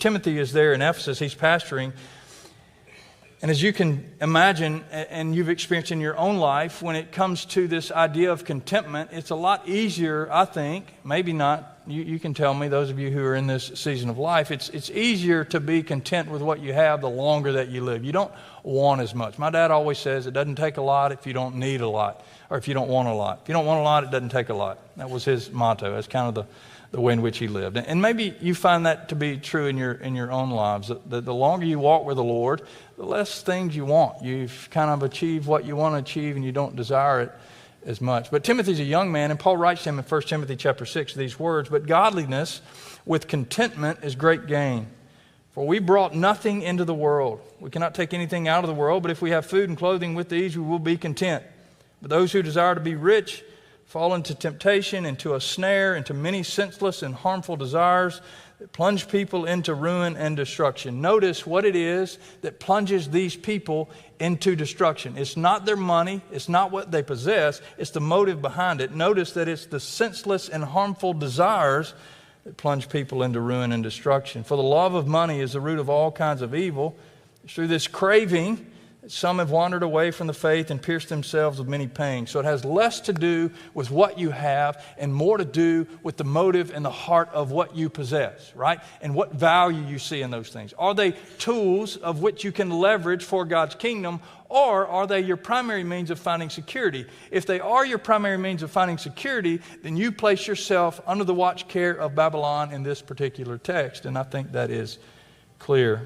Timothy is there in Ephesus. He's pastoring. And as you can imagine, and you've experienced in your own life, when it comes to this idea of contentment, it's a lot easier, I think, maybe not, you can tell me, those of you who are in this season of life, it's easier to be content with what you have the longer that you live. You don't want as much. My dad always says it doesn't take a lot if you don't need a lot, or if you don't want a lot. If you don't want a lot, it doesn't take a lot. That was his motto. That's kind of the way in which he lived. And maybe you find that to be true in your own lives. The longer you walk with the Lord, the less things you want. You've kind of achieved what you want to achieve, and you don't desire it as much. But Timothy's a young man, and Paul writes to him in 1 Timothy chapter 6 these words, "But godliness with contentment is great gain. For we brought nothing into the world. We cannot take anything out of the world, but if we have food and clothing with these, we will be content. But those who desire to be rich fall into temptation, into a snare, into many senseless and harmful desires that plunge people into ruin and destruction." Notice what it is that plunges these people into destruction. It's not their money. It's not what they possess. It's the motive behind it. Notice that it's the senseless and harmful desires that plunge people into ruin and destruction. For the love of money is the root of all kinds of evil. It's through this craving some have wandered away from the faith and pierced themselves with many pangs. So it has less to do with what you have and more to do with the motive and the heart of what you possess, right? And what value you see in those things. Are they tools of which you can leverage for God's kingdom, or are they your primary means of finding security? If they are your primary means of finding security, then you place yourself under the watch care of Babylon in this particular text, and I think that is clear.